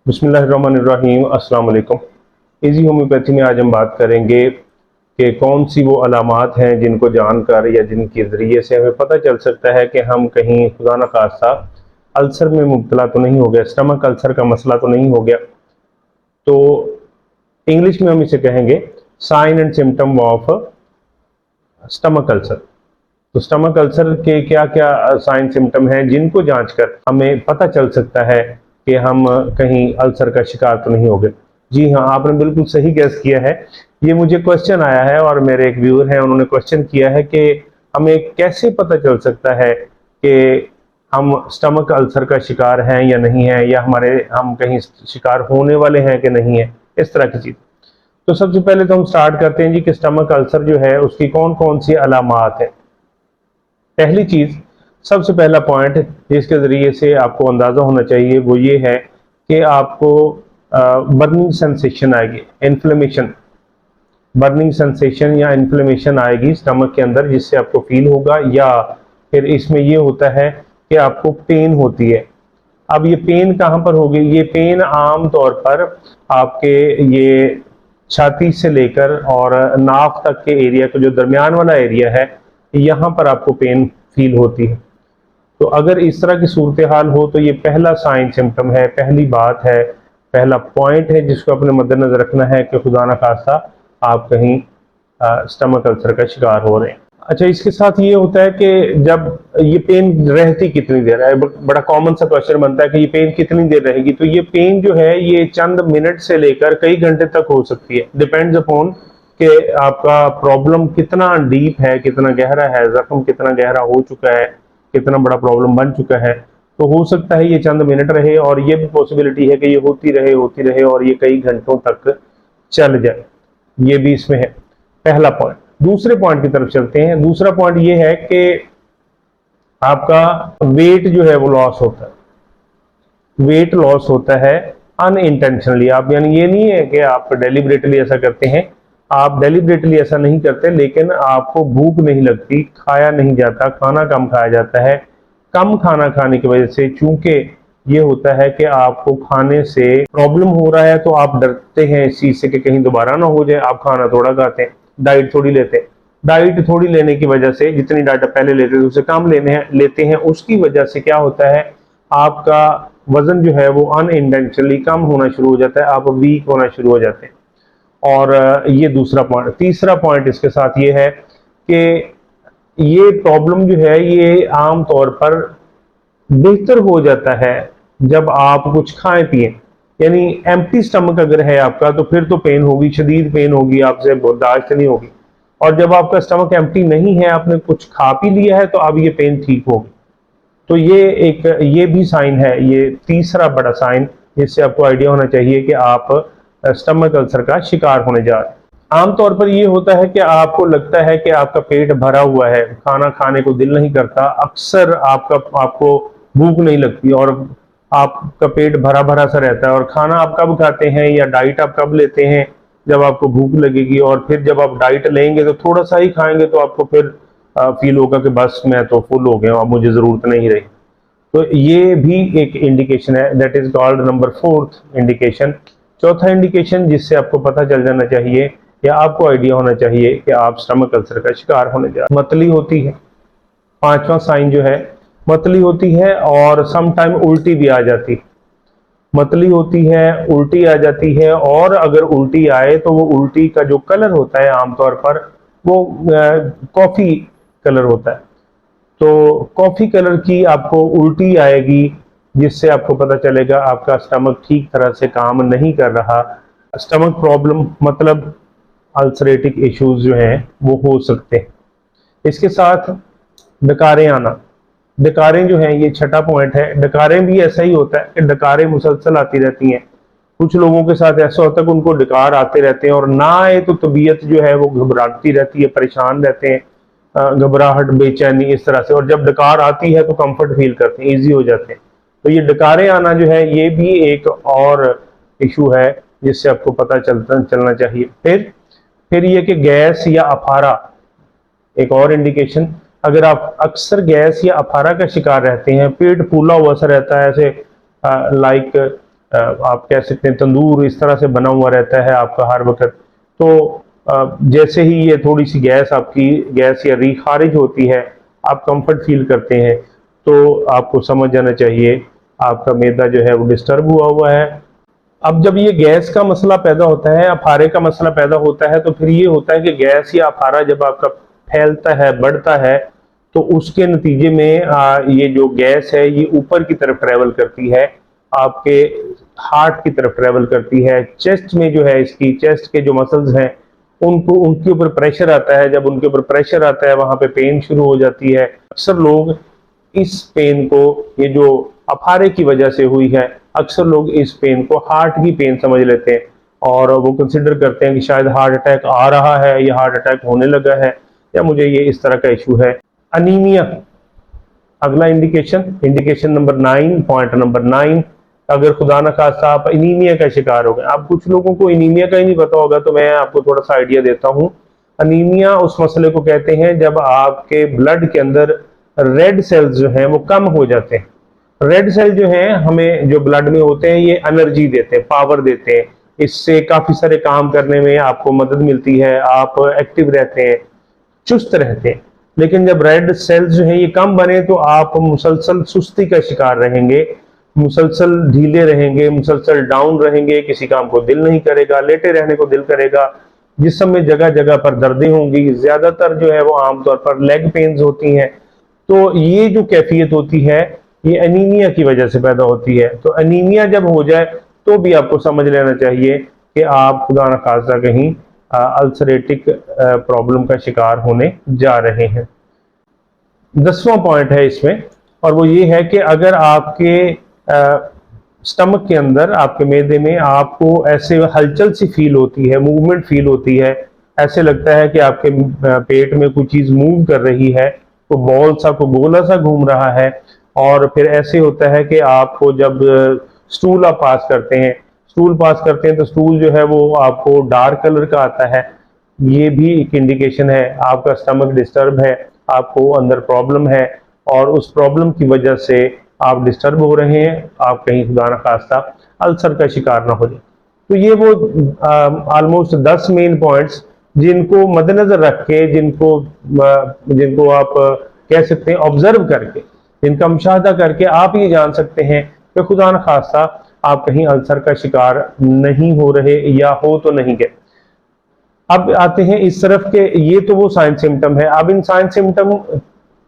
बिस्मिल्लाहिर्रहमानिर्रहीम, अस्सलाम वालेकुम। इजी होम्योपैथी में आज हम बात करेंगे कि कौन सी वो अलामात हैं जिनको जानकर या जिनके ज़रिए से हमें पता चल सकता है कि हम कहीं खुदा न खास्ता अल्सर में मुब्तला तो नहीं हो गया, स्टमक अल्सर का मसला तो नहीं हो गया। तो इंग्लिश में हम इसे कहेंगे sign and symptom of stomach ulcer. तो स्टमक अल्सर के क्या क्या साइन सिम्टम हैं जिनको जानकर हमें पता चल सकता है कि हम कहीं अल्सर का शिकार तो नहीं हो गए। जी हाँ, आपने बिल्कुल सही गैस किया है। ये मुझे क्वेश्चन आया है और मेरे एक व्यूअर हैं, उन्होंने क्वेश्चन किया है कि हमें कैसे पता चल सकता है कि हम स्टमक अल्सर का शिकार हैं या नहीं है, या हम कहीं शिकार होने वाले हैं कि नहीं है, इस तरह की चीज़। तो सबसे पहले तो हम स्टार्ट करते हैं जी कि स्टमक अल्सर जो है उसकी कौन कौन सी अलामात है। पहली चीज, सबसे पहला पॉइंट जिसके जरिए से आपको अंदाजा होना चाहिए वो ये है कि आपको बर्निंग सेंसेशन आएगी, इन्फ्लेमेशन, बर्निंग सेंसेशन या इन्फ्लेमेशन आएगी स्टमक के अंदर, जिससे आपको फील होगा। या फिर इसमें ये होता है कि आपको पेन होती है। अब ये पेन कहाँ पर होगी? ये पेन आम तौर पर आपके ये छाती से लेकर और नाक तक के एरिया को, जो दरमियान वाला एरिया है, यहाँ पर आपको पेन फील होती है। तो अगर इस तरह की सूरत हाल हो तो ये पहला साइन सिम्टम है, पहली बात है, पहला पॉइंट है जिसको अपने मद्देनजर रखना है कि खुदा ना खास्ता आप कहीं स्टमक अल्सर का शिकार हो रहे हैं। अच्छा, इसके साथ ये होता है कि जब ये पेन रहती कितनी देर है, बड़ा कॉमन सा क्वेश्चन बनता है कि ये पेन कितनी देर रहेगी। तो ये पेन जो है ये चंद मिनट से लेकर कई घंटे तक हो सकती है, डिपेंड्स अपॉन कि आपका प्रॉब्लम कितना डीप है, कितना गहरा है, जख्म कितना गहरा हो चुका है, कितना बड़ा प्रॉब्लम बन चुका है। तो हो सकता है ये चंद मिनट रहे, और ये भी पॉसिबिलिटी है कि ये होती रहे और ये कई घंटों तक चल जाए। ये भी इसमें है पहला पॉइंट। दूसरे पॉइंट की तरफ चलते हैं। दूसरा पॉइंट ये है कि आपका वेट जो है वो लॉस होता है। वेट लॉस होता है अनइंटेंशनली। आप, यानी ये नहीं है कि आप डेलिबरेटली ऐसा करते हैं, आप डेलिबरेटली ऐसा नहीं करते, लेकिन आपको भूख नहीं लगती, खाया नहीं जाता, खाना कम खाया जाता है। कम खाना खाने की वजह से, चूंकि ये होता है कि आपको खाने से प्रॉब्लम हो रहा है, तो आप डरते हैं इस चीज से कि कहीं दोबारा ना हो जाए। आप खाना थोड़ा खाते हैं, डाइट थोड़ी लेते हैं। डाइट थोड़ी लेने की वजह से, जितनी डाइट पहले लेते थे उससे कम लेते हैं, उसकी वजह से क्या होता है, आपका वजन जो है वो अनइंटेंशनली कम होना शुरू हो जाता है, आप वीक होना शुरू हो जाते हैं। और ये दूसरा पॉइंट। तीसरा पॉइंट इसके साथ ये है कि ये प्रॉब्लम जो है ये आम तौर पर बेहतर हो जाता है जब आप कुछ खाएं पिए। यानी एम्प्टी स्टमक अगर है आपका तो फिर तो पेन होगी, शदीद पेन होगी, आपसे बर्दाश्त नहीं होगी। और जब आपका स्टमक एम्प्टी नहीं है, आपने कुछ खा पी लिया है, तो अब ये पेन ठीक होगी। तो ये भी साइन है, ये तीसरा बड़ा साइन जिससे आपको आइडिया होना चाहिए कि आप स्टमक अल्सर का शिकार होने जा रहे हैं। आमतौर पर ये होता है कि आपको लगता है कि आपका पेट भरा हुआ है, खाना खाने को दिल नहीं करता, अक्सर आपको भूख नहीं लगती और आपका पेट भरा भरा सा रहता है। और खाना आप कब खाते हैं या डाइट आप कब लेते हैं? जब आपको भूख लगेगी, और फिर जब आप डाइट लेंगे तो थोड़ा सा ही खाएंगे, तो आपको फिर फील होगा कि बस मैं तो फुल हो गया, अब मुझे जरूरत नहीं रही। तो ये भी एक इंडिकेशन है, that is called number 4th indication. चौथा इंडिकेशन जिससे आपको पता चल जाना चाहिए या आपको आइडिया होना चाहिए कि आप स्टमक अल्सर का शिकार होने जा रहे हैं, मतली होती है। पांचवा साइन जो है, मतली होती है और सम टाइम उल्टी भी आ जाती है। मतली होती है, उल्टी आ जाती है, और अगर उल्टी आए तो वो उल्टी का जो कलर होता है आमतौर पर वो कॉफी कलर होता है। तो कॉफी कलर की आपको उल्टी आएगी, जिससे आपको पता चलेगा आपका स्टमक ठीक तरह से काम नहीं कर रहा। स्टमक प्रॉब्लम मतलब अल्सरेटिक इश्यूज जो हैं वो हो सकते हैं। इसके साथ डकारें आना, डकारें जो हैं, ये छठा पॉइंट है। डकारें भी ऐसा ही होता है कि डकारें मुसलसल आती रहती हैं। कुछ लोगों के साथ ऐसा होता है कि उनको डकार आते रहते हैं, और ना आए तो तबीयत जो है वो घबराती रहती है, परेशान रहते हैं, घबराहट, बेचैनी, इस तरह से। और जब डकार आती है तो कंफर्ट फील करते हैं, ईजी हो जाते हैं। तो ये डकारें आना जो है ये भी एक और इशू है जिससे आपको पता चलना चाहिए। फिर ये कि गैस या अफारा, एक और इंडिकेशन। अगर आप अक्सर गैस या अफारा का शिकार रहते हैं, पेट फूला हुआ सा रहता है, ऐसे लाइक आप कह सकते हैं तंदूर इस तरह से बना हुआ रहता है आपका हर वक्त। तो जैसे ही ये थोड़ी सी गैस आपकी गैस या री खारिज होती है, आप कंफर्ट फील करते हैं, तो आपको समझ जाना चाहिए आपका मैदा जो है वो डिस्टर्ब हुआ है। अब जब ये गैस का मसला पैदा होता है, अफारे का मसला पैदा होता है, तो फिर ये होता है कि गैस या अफारा जब आपका फैलता है, बढ़ता है, तो उसके नतीजे में ये जो गैस है ये ऊपर की तरफ ट्रेवल करती है, आपके हार्ट की तरफ ट्रेवल करती है। चेस्ट में जो है, इसकी चेस्ट के जो मसल्स हैं उनको उनके ऊपर प्रेशर आता है। जब उनके ऊपर प्रेशर आता है वहां पे पेन शुरू हो जाती है। अक्सर लोग इस पेन को, ये जो अफारे की वजह से हुई है, अक्सर लोग इस पेन को हार्ट की पेन समझ लेते हैं और वो कंसिडर करते हैं कि शायद हार्ट अटैक आ रहा है या हार्ट अटैक होने लगा है या मुझे ये इस तरह का इशू है। अनीमिया अगला इंडिकेशन नंबर 9, पॉइंट नंबर 9। अगर खुदा न खास्ता आप अनीमिया का शिकार हो गए, आप कुछ लोगों को अनीमिया का ही नहीं पता होगा, तो मैं आपको थोड़ा सा आइडिया देता हूं। अनीमिया उस मसले को कहते हैं जब आपके ब्लड के अंदर रेड सेल्स जो हैं वो कम हो जाते हैं। रेड सेल जो हैं हमें जो ब्लड में होते हैं ये एनर्जी देते हैं, पावर देते हैं, इससे काफी सारे काम करने में आपको मदद मिलती है, आप एक्टिव रहते हैं, चुस्त रहते हैं। लेकिन जब रेड सेल्स जो हैं ये कम बने तो आप मुसलसल सुस्ती का शिकार रहेंगे, मुसलसल ढीले रहेंगे, मुसलसल डाउन रहेंगे, किसी काम को दिल नहीं करेगा, लेटे रहने को दिल करेगा, जिस्म में जगह जगह पर दर्दें होंगी, ज्यादातर जो है वो आमतौर पर लेग पेन्स होती हैं। तो ये जो कैफियत होती है ये एनीमिया की वजह से पैदा होती है। तो एनीमिया जब हो जाए तो भी आपको समझ लेना चाहिए कि आप खुदा न खास्ता कहीं अल्सरेटिक प्रॉब्लम का शिकार होने जा रहे हैं। 10वां पॉइंट है इसमें, और वो ये है कि अगर आपके स्टमक के अंदर, आपके मैदे में आपको ऐसे हलचल सी फील होती है, मूवमेंट फील होती है, ऐसे लगता है कि आपके पेट में कोई चीज मूव कर रही है, तो बॉल सा, को गोला सा घूम रहा है, और फिर ऐसे होता है कि आपको जब स्टूल आप पास करते हैं, तो स्टूल जो है वो आपको डार्क कलर का आता है, ये भी एक इंडिकेशन है आपका स्टमक डिस्टर्ब है, आपको अंदर प्रॉब्लम है और उस प्रॉब्लम की वजह से आप डिस्टर्ब हो रहे हैं, आप कहीं खुदा न खास्ता अल्सर का शिकार ना हो जाए। तो ये वो ऑलमोस्ट 10 मेन पॉइंट्स जिनको मद्देनजर रख के, जिनको आप कह सकते हैं ऑब्जर्व करके, जिनका मुशाहदा करके आप ये जान सकते हैं कि खुदा न खास्ता आप कहीं अल्सर का शिकार नहीं हो रहे या हो तो नहीं गए। अब आते हैं इस तरफ के, ये तो वो साइन सिम्टम है। अब इन साइन सिम्टम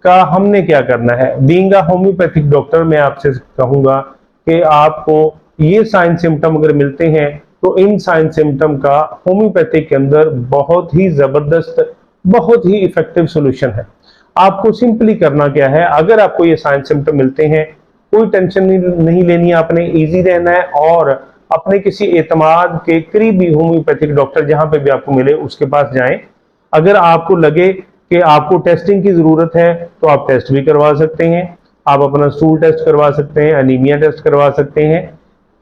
का हमने क्या करना है? बीइंग अ होम्योपैथिक डॉक्टर मैं आपसे कहूंगा कि आपको ये साइन सिम्टम अगर मिलते हैं तो इन साइन सिम्टम का होम्योपैथिक के अंदर बहुत ही जबरदस्त, बहुत ही इफेक्टिव सोल्यूशन है। आपको सिंपली करना क्या है, अगर आपको ये साइन सिम्टम मिलते हैं, कोई टेंशन नहीं लेनी है, आपने इजी रहना है और अपने किसी एतमाद के करीबी होम्योपैथिक डॉक्टर जहां पे भी आपको मिले उसके पास जाएं। अगर आपको लगे कि आपको टेस्टिंग की जरूरत है तो आप टेस्ट भी करवा सकते हैं, आप अपना स्टूल टेस्ट करवा सकते हैं, एनीमिया टेस्ट करवा सकते हैं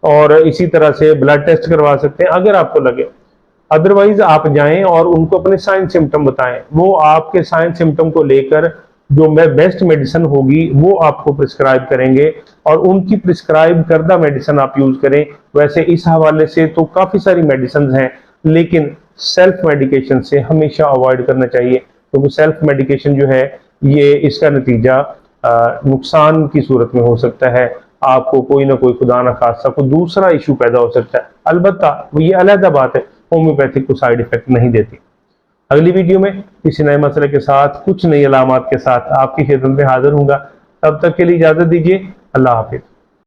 और इसी तरह से ब्लड टेस्ट करवा सकते हैं अगर आपको लगे। अदरवाइज आप जाएं और उनको अपने साइन सिम्टम बताएं, वो आपके साइन सिम्टम को लेकर जो बेस्ट मेडिसिन होगी वो आपको प्रिस्क्राइब करेंगे और उनकी प्रिस्क्राइब करदा मेडिसिन आप यूज करें। वैसे इस हवाले से तो काफी सारी मेडिसिन हैं, लेकिन सेल्फ मेडिकेशन से हमेशा अवॉइड करना चाहिए, क्योंकि सेल्फ मेडिकेशन जो है ये इसका नतीजा नुकसान की सूरत में हो सकता है, आपको कोई ना कोई खुदा ना खास्ता कोई दूसरा इशू पैदा हो सकता है। अलबत्ता वो ये अलग बात है, होम्योपैथिक को साइड इफेक्ट नहीं देती। अगली वीडियो में किसी नए मसले के साथ, कुछ नई अलामात के साथ आपकी खिदमत में हाजिर होऊंगा। तब तक के लिए इजाजत दीजिए। अल्लाह हाफिज।